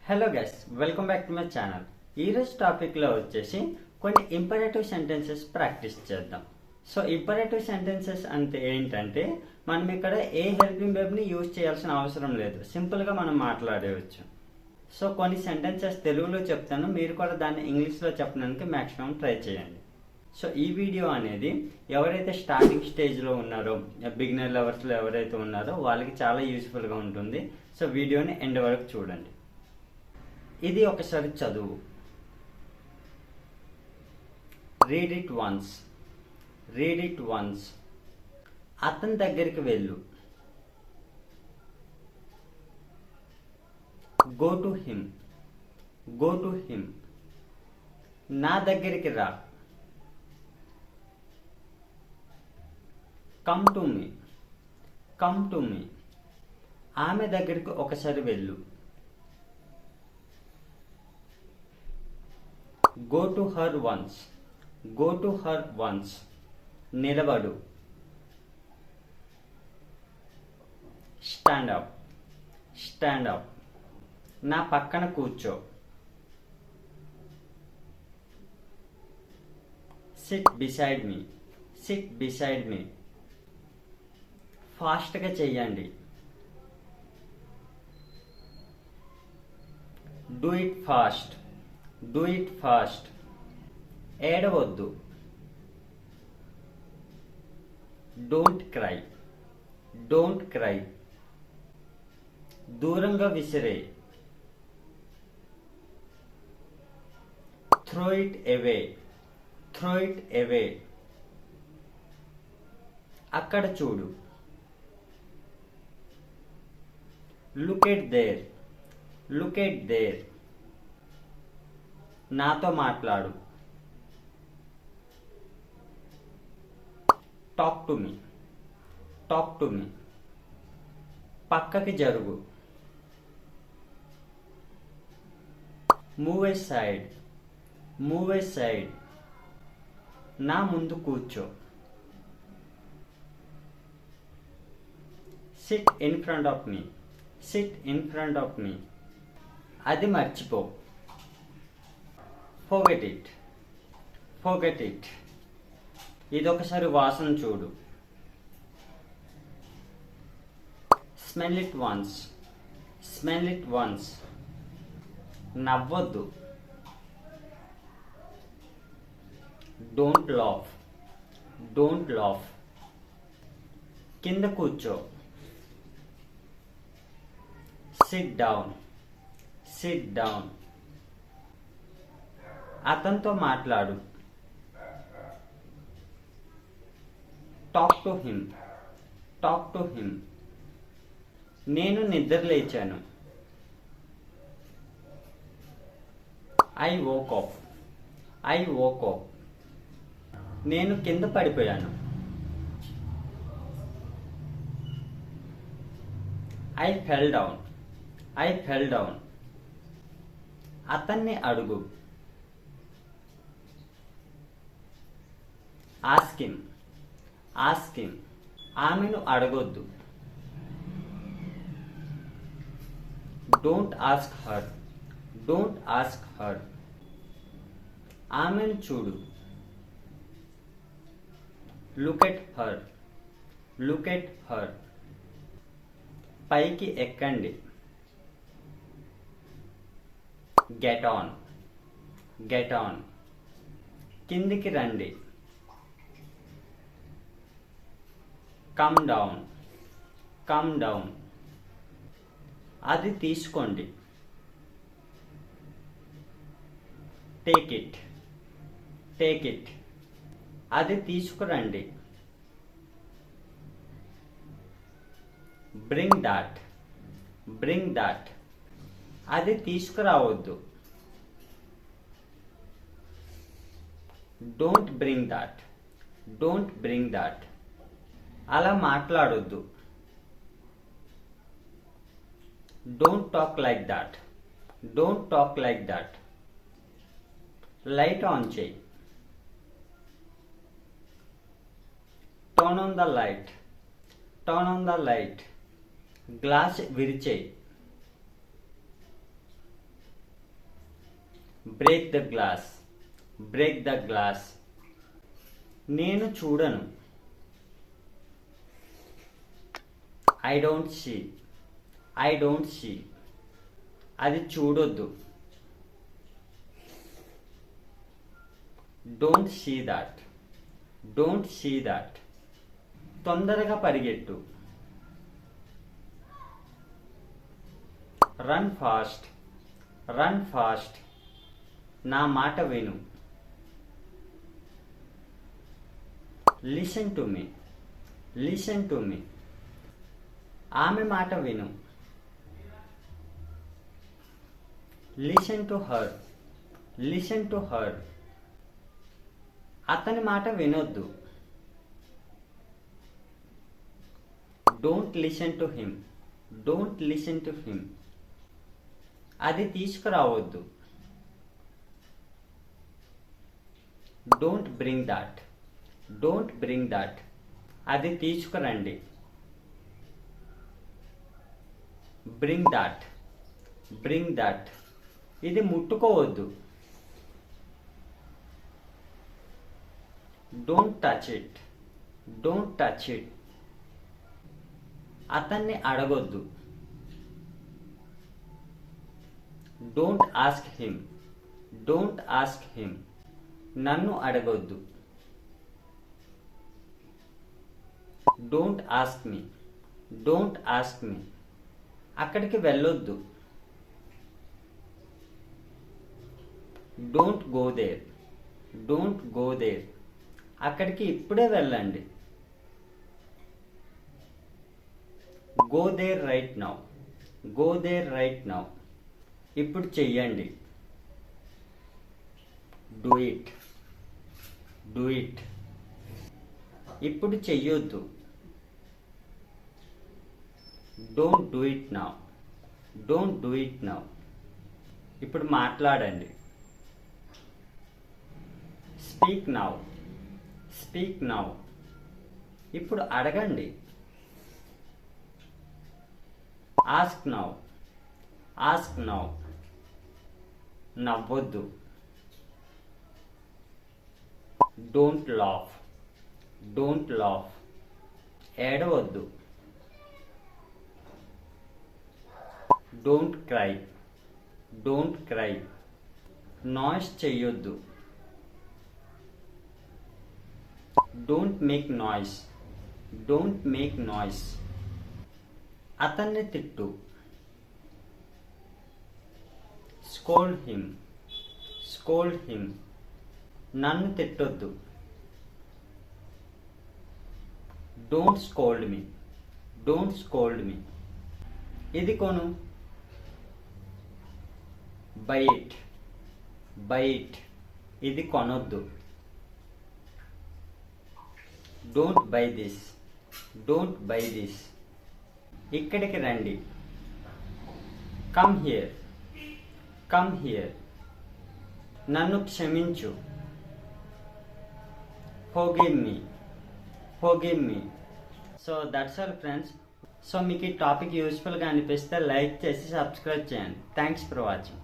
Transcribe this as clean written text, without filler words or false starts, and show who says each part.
Speaker 1: Hello guys, welcome back to my channel. ఈరోజు టాపిక్లో వచ్చేసి కొన్ని ఇంపరేటివ్ సెంటెన్సెస్ ప్రాక్టీస్ చేద్దాం. సో ఇంపరేటివ్ సెంటెన్సెస్ అంటే ఏంటంటే మనం ఇక్కడ ఏ హెల్పింగ్ వెర్బ్ని యూజ్ చేయాల్సిన అవసరం లేదు, సింపుల్గా మనం మాట్లాడేయచ్చు. సో కొన్ని సెంటెన్సెస్ తెలుగులో చెప్తాను, మీరు కూడా దాన్ని ఇంగ్లీష్లో చెప్పడానికి మ్యాక్సిమం ట్రై చేయండి. సో ఈ వీడియో అనేది ఎవరైతే స్టార్టింగ్ స్టేజ్లో ఉన్నారో, బిగినర్ లెవెల్స్లో ఎవరైతే ఉన్నారో వాళ్ళకి చాలా యూస్ఫుల్గా ఉంటుంది. సో వీడియోని ఎండ్ వరకు చూడండి. ఇది ఒకసారి చదువు. Read it once. Read it once. అతని దగ్గరికి వెళ్ళు. Go to him. Go to him. నా దగ్గరికి రా. Come to me. Come to me. ఆమె దగ్గరికి ఒకసారి వెళ్ళు. Go to her once. Go to her once. నిలబడు. Stand up. Stand up. నా పక్కన కూర్చో. Sit beside me. Sit beside me. ఫాస్ట్గా చెయ్యండి. Do it fast. Do it fast. ఏడవద్దు. Don't cry. Don't cry. దూరంగా విసిరే. Throw it away. Throw it away. అక్కడ చూడు. Look at there. Look at there. నాతో మాట్లాడు. Talk to me. Talk to me. పక్కకి జరుగు. Move aside. Move aside. నా ముందు కూర్చో. Sit in front of me. Sit in front of me. అది మర్చిపో. Forget it. Forget it. ఇదొకసారి వాసన చూడు. Smell it once. Smell it once. నవ్వొద్దు. Don't laugh. Don't laugh. కింద కూర్చో. Sit down. Sit down. అతనితో మాట్లాడు. Talk to him. Talk to him. నేను నిద్ర లేచాను. I woke up. I woke up. నేను కింద పడిపోయాను. I fell down. I fell down. అతన్ని అడుగు. Ask him. Ask him. ఆమెను అడగొద్దు. Don't ask her. Don't ask her. ఆమెను చూడు. Look at her. Look at her. పైకి ఎక్కండి. Get on. Get on. కిందికి రండి. Come down. Come down. అది తీసుకోండి. Take it. Take it. అది తీసుకురండి. Bring that. Bring that. అది తీసుకురావద్దు. Don't bring that. Don't bring that. అలా మాట్లాడొద్దు. Don't talk like that. Don't talk like that. Light on చేయి. Turn on the light. Turn on the light. Glass విరిచేయి. Break the glass, break the glass. నేను చూడను, I don't see, I don't see. అది చూడొద్దు, don't see that, don't see that. తొందరగా పరిగెట్టు, run fast, run fast. నా మాట విను, listen to me, listen to me. ఆమె మాట విను, listen to her, listen to her. అతని మాట వినొద్దు, don't listen to him, don't listen to him. అది తీసుకురావద్దు, don't bring that, don't bring that. అది తీసుకురండి, బ్రింగ్ దాట్, బ్రింగ్ దాట్. ఇది ముట్టుకోవద్దు, don't touch it, don't touch it. అతన్ని అడగొద్దు, don't ask him, don't ask him. నన్ను అడగొద్దు, don't ask me, don't ask me. అక్కడికి వెళ్ళొద్దు, don't go there, don't go there. అక్కడికి ఇప్పుడే వెళ్ళండి, go there right now, go there right now. ఇప్పుడు చెయ్యండి, డూ ఇట్, డూ ఇట్. ఇప్పుడు చెయ్యొద్దు, don't do it now, don't do it now. ఇప్పుడు మాట్లాడండి, స్పీక్ నౌ, స్పీక్ నౌ. ఇప్పుడు అడగండి, ఆస్క్ నౌ, ఆస్క్ నౌ. నవ్వొద్దు, డోంట్ లాఫ్, డోంట్ లాఫ్. ఏడవద్దు, don't cry, don't cry. Noise చెయ్యొద్దు, don't make noise, don't make noise. అతన్ని తిట్టు, scold him, scold him. నన్ను తిట్టొద్దు, don't scold me, don't scold me. ఇది కొను, బై ఇట్, బై ఇట్. ఇది కొనొద్దు, don't buy this, don't buy this. ఇక్కడికి రండి, కమ్ హియర్, కమ్ హియర్. నన్ను క్షమించు, forgive me, forgive me. So that's all friends. So మీకు ఈ టాపిక్ యూస్ఫుల్గా అనిపిస్తే లైక్ చేసి సబ్స్క్రైబ్ చేయండి. Thanks for watching.